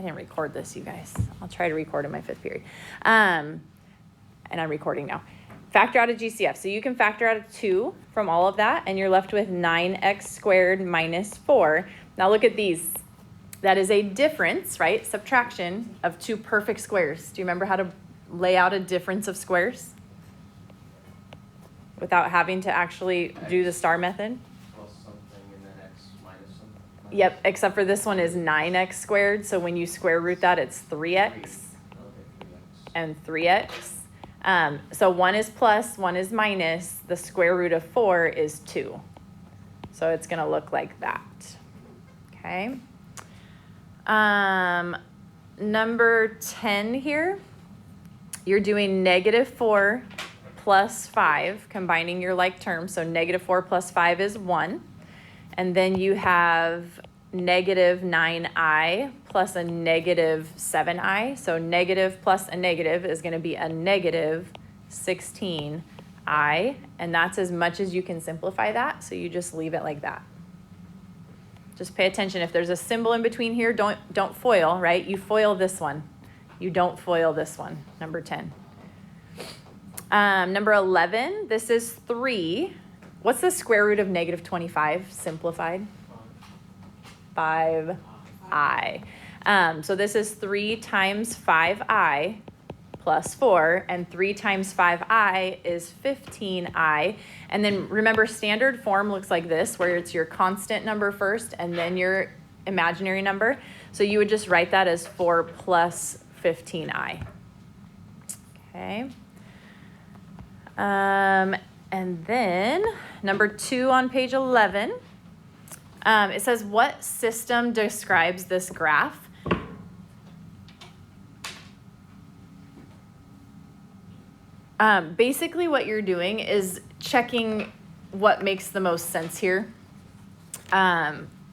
I didn't record this, you guys. I'll try to record in my 5th period. And I'm recording now. Factor out a GCF. So you can factor out a 2 from all of that, and you're left with 9x squared minus 4. Now look at these. That is a difference, right? Subtraction of 2 perfect squares. Do you remember how to lay out a difference of squares without having to actually do the star method? Plus something and then x minus something. Yep, except for this one is 9x squared. So when you square root that, it's 3x. Okay, 3x. And 3x. So 1 is plus, 1 is minus. The square root of 4 is 2. So it's going to look like that. Okay. Number 10 here, you're doing -4 plus 5, combining your like terms. So -4 plus 5 is 1. And then you have -9i plus a -7i. So negative plus a negative is going to be a -16i. And that's as much as you can simplify that. So you just leave it like that. Just pay attention. If there's a symbol in between here, don't FOIL, right? You FOIL this one. You don't FOIL this one, number 10. Number 11, this is 3. What's the square root of -25 simplified? 5i. So this is 3 times 5i plus 4, and 3 times 5i is 15i. And then remember, standard form looks like this, where it's your constant number first and then your imaginary number. So you would just write that as 4 plus 15i. Okay. And then number 2 on page 11, it says, what system describes this graph? Basically what you're doing is checking what makes the most sense here.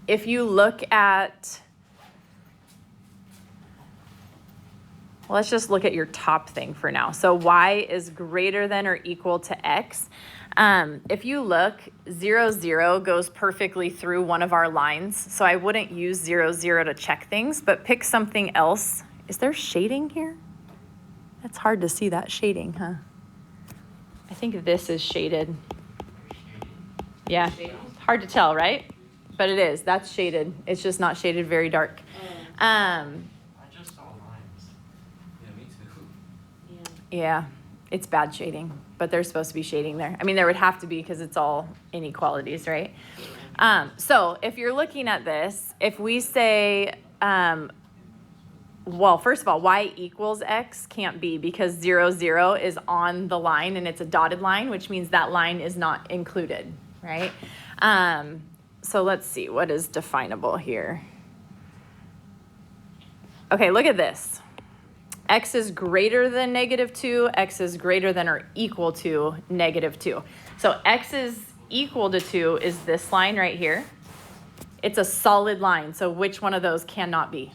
If you look at, well, let's just look at your top thing for now. So y is greater than or equal to x. If you look, 0, 0 goes perfectly through one of our lines. So I wouldn't use 0, 0 to check things, but pick something else. Is there shading here? It's hard to see that shading, huh? I think this is shaded. Yeah, hard to tell, right? But it is. That's shaded. It's just not shaded very dark. I just saw lines. Yeah, me too. Yeah, it's bad shading, but there's supposed to be shading there. I mean, there would have to be because it's all inequalities, right? So if you're looking at this, if we say, well, first of all, y equals x can't be because 0, 0 is on the line and it's a dotted line, which means that line is not included, right? So let's see, what is definable here? Okay, look at this. X is greater than -2, x is greater than or equal to -2. So x is equal to 2 is this line right here. It's a solid line, so which one of those cannot be?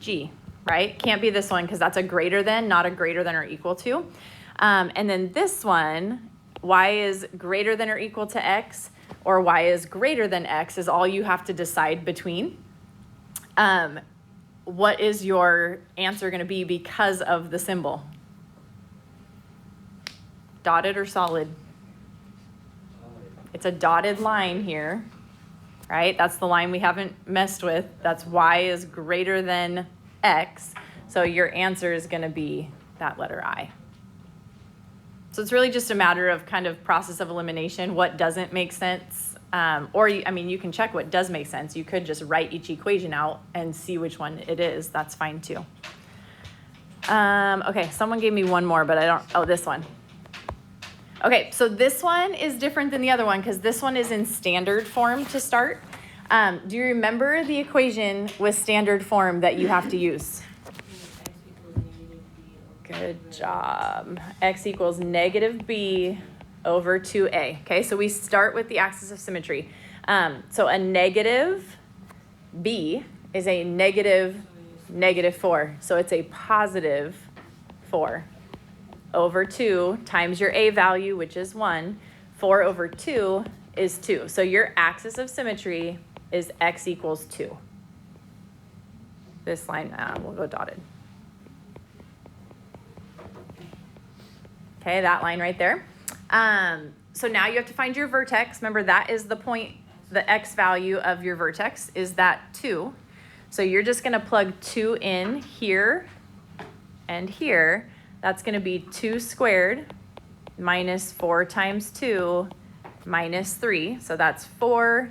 G, right? Can't be this one because that's a greater than, not a greater than or equal to. And then this one, y is greater than or equal to x, or y is greater than x is all you have to decide between. What is your answer going to be because of the symbol? Dotted or solid? It's a dotted line here, right? That's the line we haven't messed with. That's y is greater than x. So your answer is going to be that letter I. So it's really just a matter of kind of process of elimination, what doesn't make sense. You can check what does make sense. You could just write each equation out and see which one it is. That's fine too. Okay, someone gave me one more, but this one. Okay, so this one is different than the other one because this one is in standard form to start. Do you remember the equation with standard form that you have to use? Good job. X equals -b over 2a. Okay, so we start with the axis of symmetry. So a negative b is a -4. So it's a +4 over 2 times your a value, which is 1. 4 over 2 is 2. So your axis of symmetry is x equals 2. This line will go dotted. Okay, that line right there. So now you have to find your vertex. Remember, that is the point, the x value of your vertex is that 2. So you're just going to plug 2 in here and here. That's going to be 2 squared minus 4 times 2 minus 3. So that's 4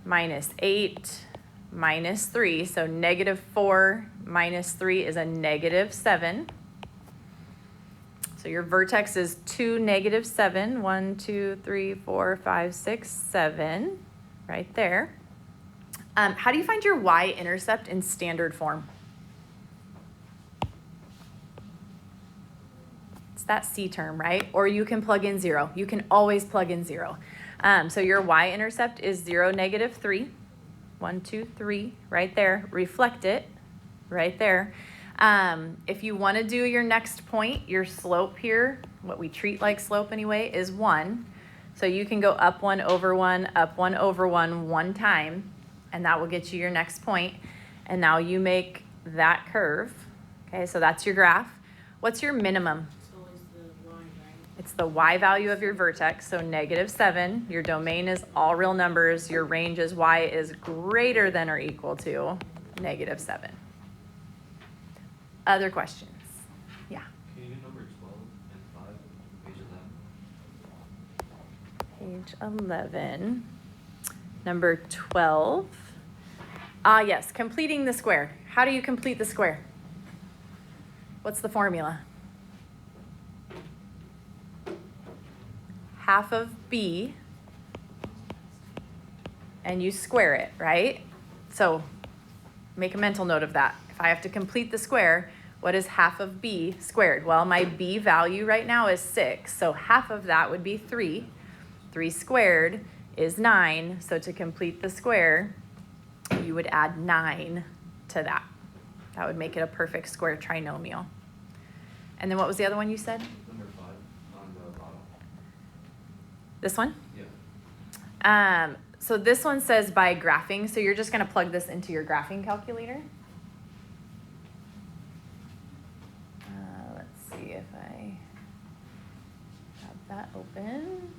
minus 8 minus 3. So negative 4 minus 3 is a negative 7. So your vertex is 2, negative 7. 1, 2, 3, 4, 5, 6, 7. Right there. How do you find your y-intercept in standard form? It's that C term, right? Or you can plug in 0. You can always plug in 0. So your y-intercept is 0, negative 3. 1, 2, 3, right there. Reflect it, right there. If you want to do your next point, your slope here, what we treat like slope anyway, is 1. So you can go up 1 over 1, up 1 over 1 one time, and that will get you your next point. And now you make that curve. Okay, so that's your graph. What's your minimum? It's the y value of your vertex, so negative 7. Your domain is all real numbers. Your range is y is greater than or equal to negative 7. Other questions? Yeah. Can you do number 12 and 5, page 11? Page 11. Number 12. Yes, completing the square. How do you complete the square? What's the formula? Half of b, and you square it, right? So make a mental note of that. If I have to complete the square, what is half of b squared? Well, my b value right now is 6, so half of that would be 3. 3 squared is 9, so to complete the square, you would add 9 to that. That would make it a perfect square trinomial. And then what was the other one you said? Number 5 on the bottom. This one? Yeah. So this one says by graphing, so you're just going to plug this into your graphing calculator. Let's see if I have that open.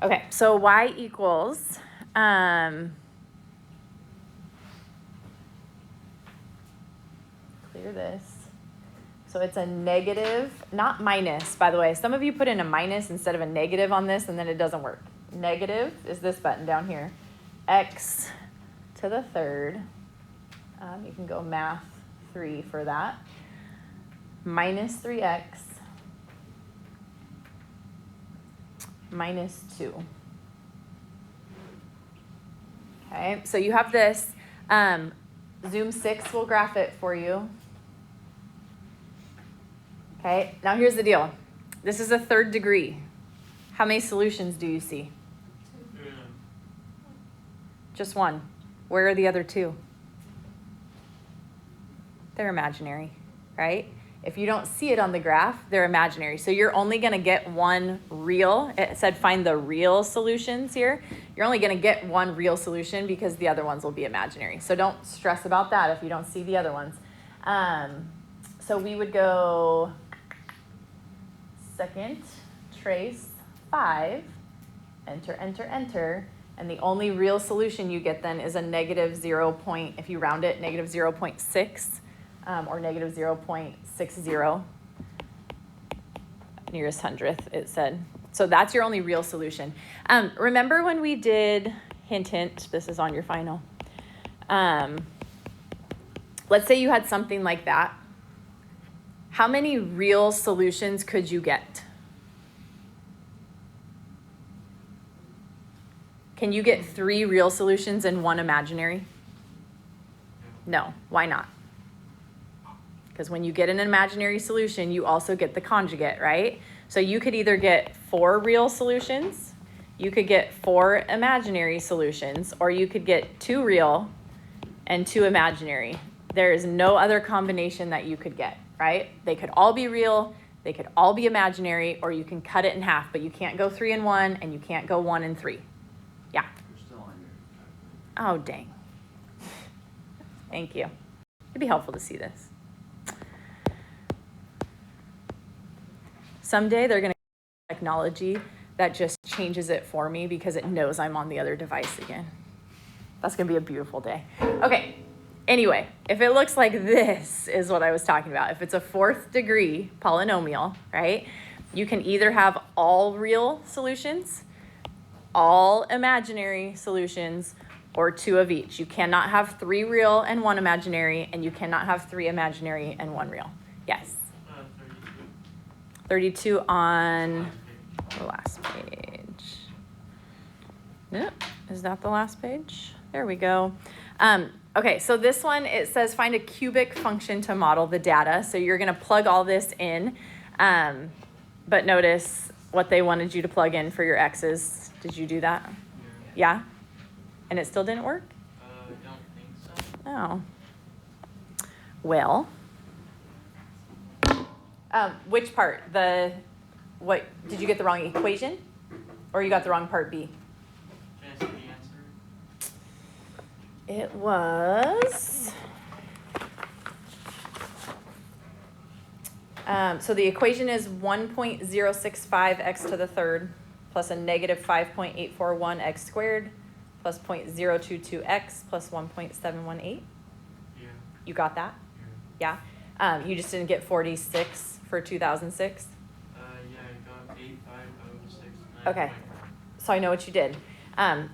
Okay, so y equals, clear this. So it's a negative, not minus, by the way. Some of you put in a minus instead of a negative on this, and then it doesn't work. Negative is this button down here. X to the third. You can go math 3 for that. Minus 3x. Minus 2. Okay, so you have this. Zoom 6 will graph it for you. Okay, now here's the deal. This is a third degree. How many solutions do you see? Just one. Where are the other 2? They're imaginary, right? If you don't see it on the graph, they're imaginary. So you're only going to get one real. It said find the real solutions here. You're only going to get one real solution because the other ones will be imaginary. So don't stress about that if you don't see the other ones. So we would go second, trace, 5, enter, enter, enter. And the only real solution you get then is a negative 0. If you round it, negative 0.6. Or negative 0.60, nearest hundredth, it said. So that's your only real solution. Remember when we did, hint, hint, this is on your final. Let's say you had something like that. How many real solutions could you get? Can you get 3 real solutions and 1 imaginary? No. Why not? because when you get an imaginary solution, you also get the conjugate, right? So you could either get 4 real solutions, you could get 4 imaginary solutions, or you could get 2 real and 2 imaginary. There is no other combination that you could get, right? They could all be real, they could all be imaginary, or you can cut it in half, but you can't go 3 and 1, and you can't go 1 and 3. Yeah. You're still on your Oh, dang. Thank you. It'd be helpful to see this. Someday they're going to have technology that just changes it for me because it knows I'm on the other device again. That's going to be a beautiful day. Okay. Anyway, if it looks like this is what I was talking about. If it's a 4th degree polynomial, right? You can either have all real solutions, all imaginary solutions, or 2 of each. You cannot have 3 real and 1 imaginary, and you cannot have 3 imaginary and 1 real. Yes? 32 on the last page. Yep. Is that the last page? There we go. Okay, so this one, it says find a cubic function to model the data. So you're going to plug all this in, but notice what they wanted you to plug in for your x's. Did you do that? Yeah? And it still didn't work? I don't think so. Oh. Well, which part? What, did you get the wrong equation? Or you got the wrong part B? Can I see the answer? It was, so the equation is 1.065 x to the third plus a negative 5.841 x squared plus 0.022 x plus 1.718. Yeah. You got that? Yeah. Yeah. You just didn't get 46 for 2006? Yeah, I got 8506. Okay. So I know what you did.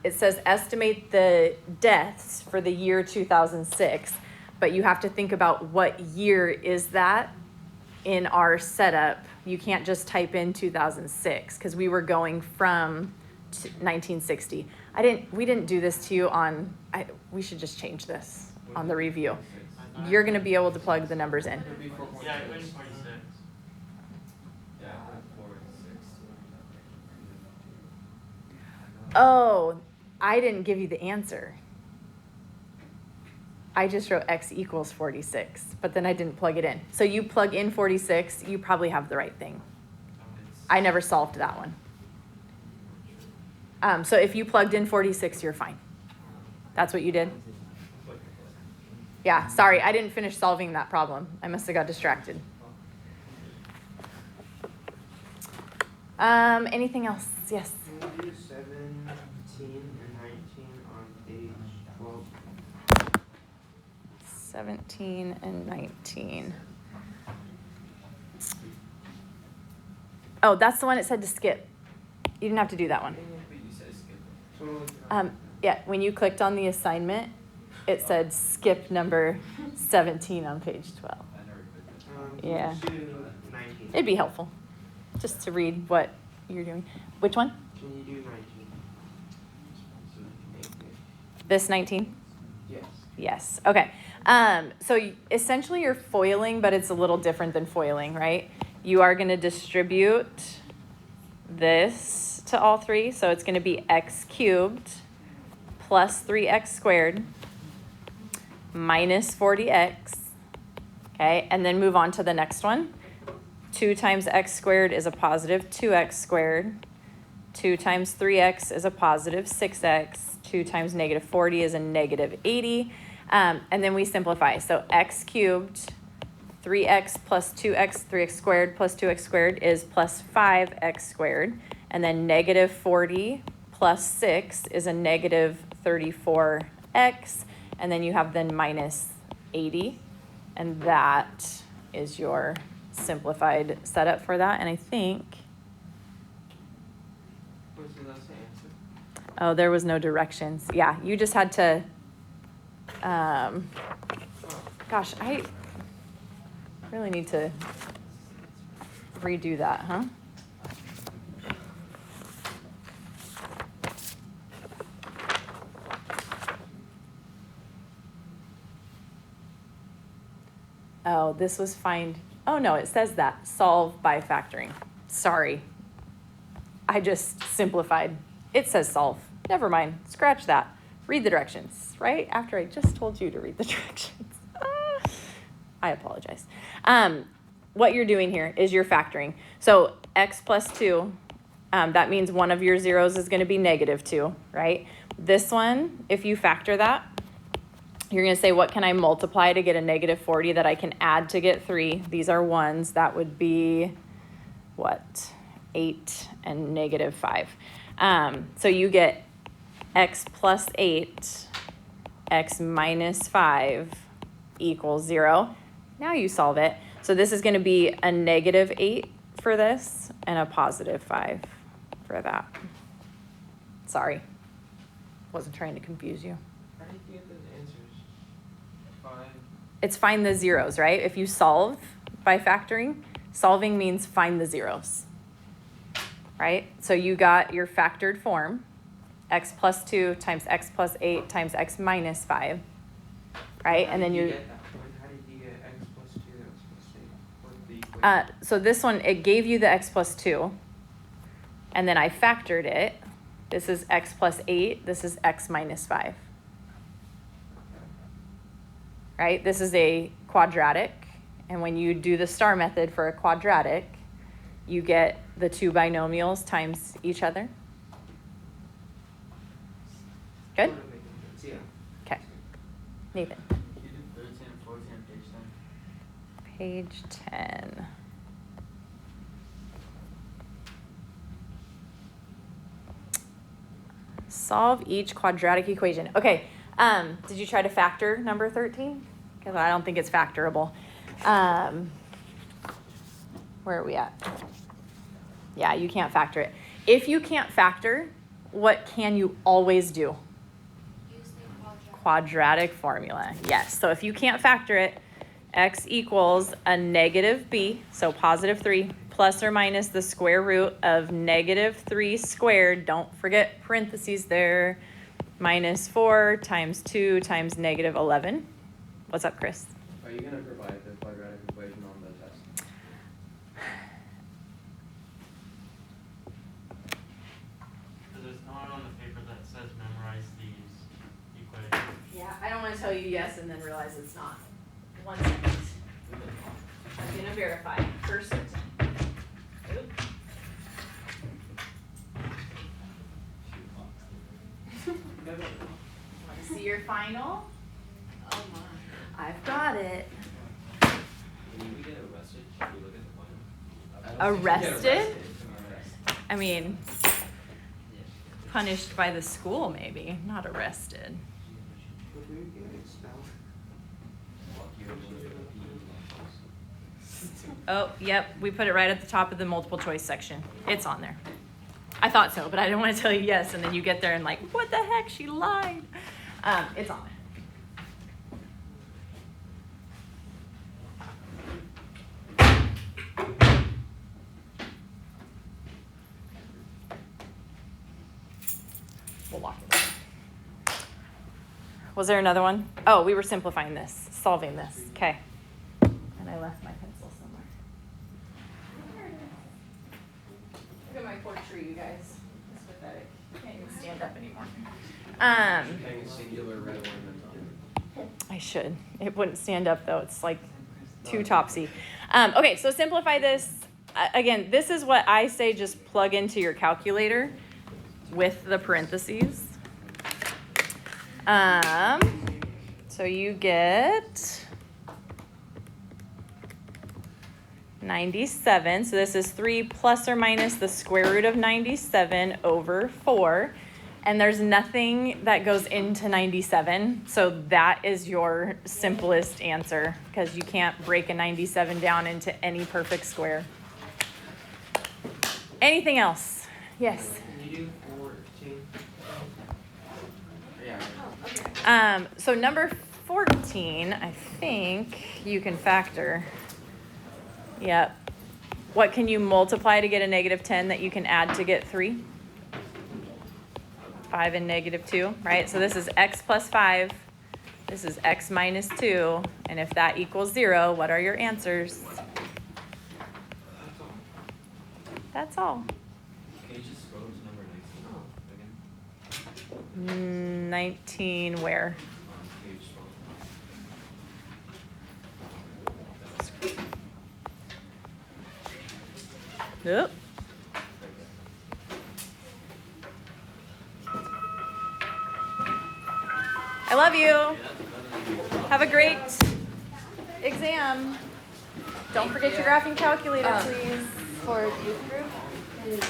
It says estimate the deaths for the year 2006, but you have to think about what year is that in our setup. You can't just type in 2006 because we were going from 1960. We didn't do this to you on, we should just change this on the review. You're going to be able to plug the numbers in. Yeah, I went 46. Yeah, I went 46. Oh, I didn't give you the answer. I just wrote x equals 46, but then I didn't plug it in. So you plug in 46, you probably have the right thing. I never solved that one. So if you plugged in 46, you're fine. That's what you did? Yeah, sorry, I didn't finish solving that problem. I must have got distracted. Anything else? Yes. Can you do 17 and 19 on page 12? 17 and 19. Oh, that's the one it said to skip. You didn't have to do that one. But you said skip. Yeah, when you clicked on the assignment, it said skip number 17 on page 12. I never clicked it. Yeah. Can you do 19? It'd be helpful just to read what you're doing. Which one? Can you do 19? This 19? Yes. Yes. Okay. So essentially you're foiling, but it's a little different than foiling, right? You are going to distribute this to all three. So it's going to be x cubed plus 3x squared minus 40x. Okay. And then move on to the next one. 2 times x squared is a positive 2x squared. 2 times 3x is a positive 6x. 2 times negative 40 is a negative 80. And then we simplify. So x cubed, 3x plus 2x, 3x squared plus 2x squared is plus 5x squared. And then negative 40 plus 6 is a negative 34x. And then you have then minus 80. And that is your simplified setup for that. And I think, What's the last answer? oh, there was no directions. Yeah, you just had to, gosh, I really need to redo that, huh? Oh, this was find, oh no, it says that, solve by factoring. Sorry. I just simplified. It says solve. Never mind, scratch that. Read the directions, right? After I just told you to read the directions. I apologize. What you're doing here is you're factoring. So x plus 2, that means one of your zeros is going to be -2, right? This one, if you factor that, you're going to say, what can I multiply to get a -40 that I can add to get 3? These are ones. That would be, what, 8 and -5. So you get x plus 8, x minus 5 equals 0. Now you solve it. So this is going to be a -8 for this and a +5 for that. Sorry. Wasn't trying to confuse you. How did you get those answers? 5. It's find the zeros, right? If you solve by factoring, solving means find the zeros, right? So you got your factored form, x plus 2 times x plus 8 times x minus 5, right? And then you Get that? How did you get x plus 2, x plus 8? What's the equation? so this one, it gave you the x plus 2, and then I factored it. This is x plus 8, this is x minus 5. Right? This is a quadratic, and when you do the star method for a quadratic, you get the two binomials times each other. Good? Yeah. Okay. Nathan. You did 13 and 14 on page 10. Page 10. Solve each quadratic equation. Okay, did you try to factor number 13? Because I don't think it's factorable. Where are we at? Yeah, you can't factor it. If you can't factor, what can you always do? Use the Quadratic formula. Yes, so if you can't factor it, x equals a -b, so +3, plus or minus the square root of -3 squared, don't forget parentheses there, minus 4 times 2 times -11. What's up, Chris? Are you going to provide the quadratic equation on the test? Because it's not on the paper that says memorize these equations. Yeah, I don't want to tell you yes and then realize it's not. 1 second. I'm going to verify for certain. Want to see your final? Oh my. I've got it. When we get arrested, should we look at the plan? Arrested? I mean, punished by the school maybe, not arrested. Would we get expelled? Oh, yep, we put it right at the top of the multiple choice section. It's on there. I thought so, but I didn't want to tell you yes, and then you get there and like, what the heck, she lied. It's on there. We'll lock it. Was there another one? Oh, we were simplifying this, solving this. Okay. And I left my pencil somewhere. There it is. Look at my poor tree, you guys. It's pathetic. Can't even stand up anymore. Hang a singular red ornament on it. I should. It wouldn't stand up though. It's like too topsy. Okay, so simplify this. Again, this is what I say, just plug into your calculator with the parentheses. So you get 97. So this is 3 plus or minus the square root of 97 over 4. And there's nothing that goes into 97. So that is your simplest answer because you can't break a 97 down into any perfect square. Anything else? Yes. Can you do 14? Yeah. So number 14, I think you can factor. Yep. What can you multiply to get a -10 that you can add to get 3? 5 and -2, right? So this is x plus 5 This is x minus 2, and if that equals 0, what are your answers? That's all. Can you just scroll to number 19 again? 19 where? On page 12. Oop. I love you. Have a great exam. Don't forget your graphing calculator, please. For youth group is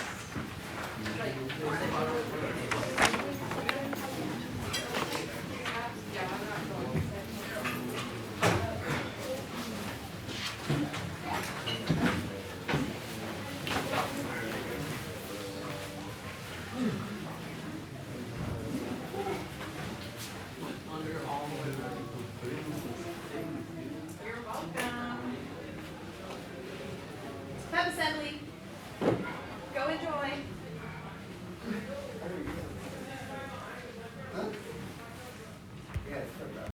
Pep assembly.